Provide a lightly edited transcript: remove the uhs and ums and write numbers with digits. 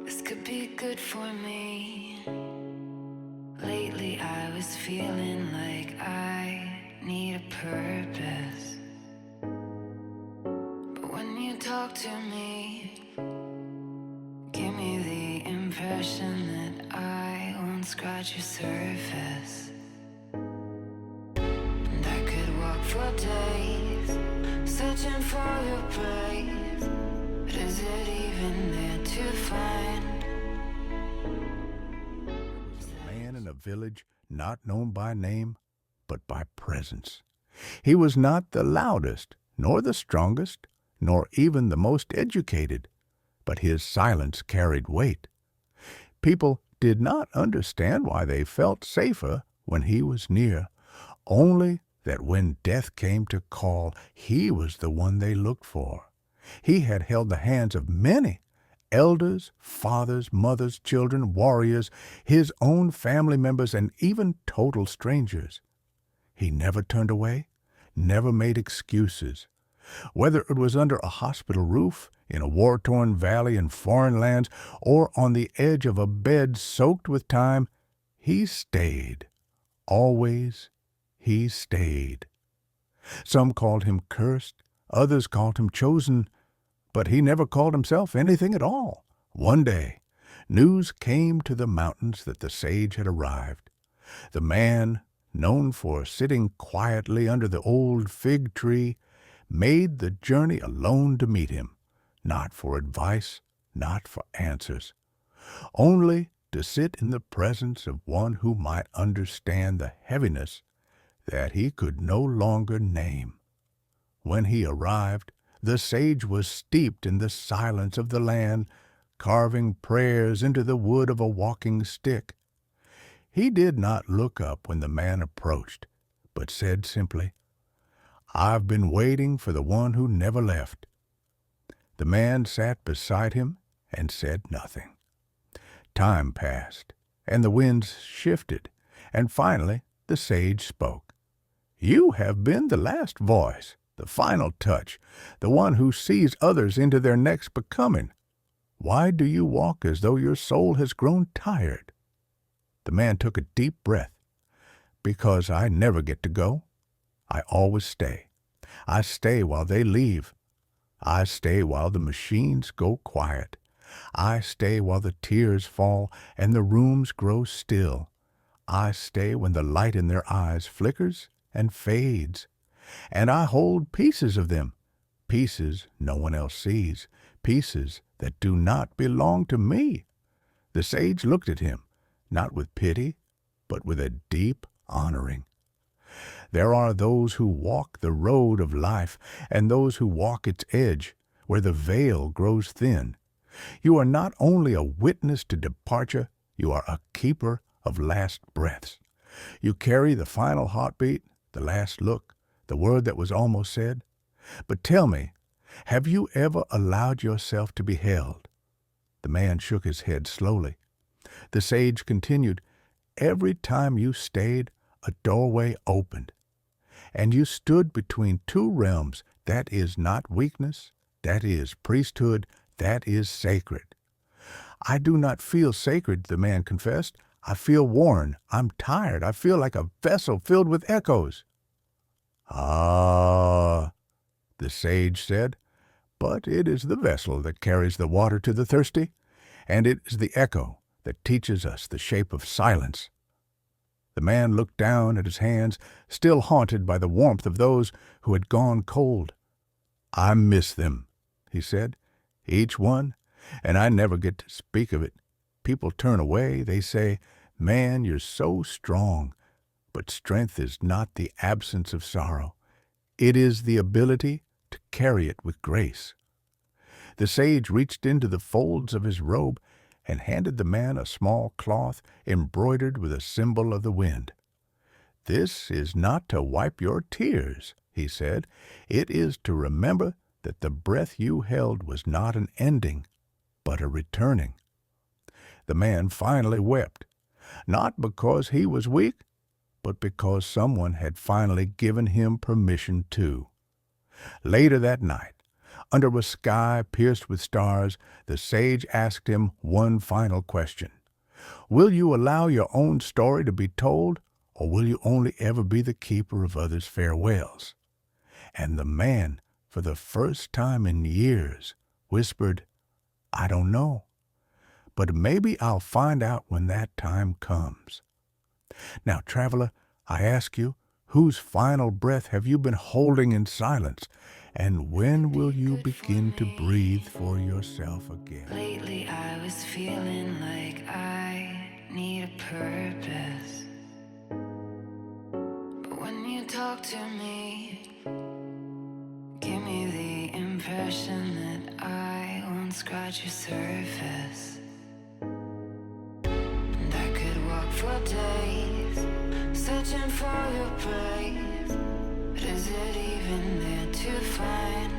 This could be good for me. Lately I was feeling like I need a purpose. But when you talk to me, give me the impression that I won't scratch your surface. And I could walk for days, searching for your praise. But is it even there to find? A man in a village not known by name, but by presence. He was not the loudest, nor the strongest, nor even the most educated, but his silence carried weight. People did not understand why they felt safer when he was near, only that when death came to call, he was the one they looked for. He had held the hands of many, elders, fathers, mothers, children, warriors, his own family members, and even total strangers. He never turned away, never made excuses. Whether it was under a hospital roof, in a war-torn valley in foreign lands, or on the edge of a bed soaked with time, he stayed. Always he stayed. Some called him cursed, others called him chosen, but he never called himself anything at all. One day, news came to the mountains that the sage had arrived. The man, known for sitting quietly under the old fig tree, made the journey alone to meet him, not for advice, not for answers, only to sit in the presence of one who might understand the heaviness that he could no longer name. When he arrived, the sage was steeped in the silence of the land, carving prayers into the wood of a walking stick. He did not look up when the man approached, but said simply, "I've been waiting for the one who never left." The man sat beside him and said nothing. Time passed, and the winds shifted, and finally the sage spoke. "You have been the last voice, the final touch, the one who sees others into their next becoming. Why do you walk as though your soul has grown tired?" The man took a deep breath. "Because I never get to go. I always stay. I stay while they leave. I stay while the machines go quiet. I stay while the tears fall and the rooms grow still. I stay when the light in their eyes flickers and fades. And I hold pieces of them, pieces no one else sees, pieces that do not belong to me." The sage looked at him, not with pity, but with a deep honoring. There are those who walk the road of life and those who walk its edge, where the veil grows thin. You are not only a witness to departure, you are a keeper of last breaths. You carry the final heartbeat, the last look, the word that was almost said. But tell me, have you ever allowed yourself to be held? The man shook his head slowly. The sage continued, "Every time you stayed, a doorway opened, and you stood between two realms. That is not weakness, that is priesthood, that is sacred." "I do not feel sacred," the man confessed. "I feel worn. I'm tired. I feel like a vessel filled with echoes." "Ah," the sage said, "but it is the vessel that carries the water to the thirsty, and it is the echo that teaches us the shape of silence." The man looked down at his hands, still haunted by the warmth of those who had gone cold. "I miss them," he said, "each one, and I never get to speak of it. People turn away. They say, 'Man, you're so strong.' But strength is not the absence of sorrow. It is the ability to carry it with grace." The sage reached into the folds of his robe and handed the man a small cloth embroidered with a symbol of the wind. "This is not to wipe your tears," he said. "It is to remember that the breath you held was not an ending, but a returning." The man finally wept, not because he was weak, but because someone had finally given him permission to. Later that night, Under a sky pierced with stars, the sage asked him one final question. Will you allow your own story to be told, or will you only ever be the keeper of others' farewells? And the man, for the first time in years, whispered, I don't know, but maybe I'll find out when that time comes. Now, traveler, I ask you, whose final breath have you been holding in silence? And when will you begin to breathe for yourself again? Lately I was feeling like I need a purpose. But when you talk to me, give me the impression that I won't scratch your surface. And I could walk for days, searching for your praise. But is it even there to find?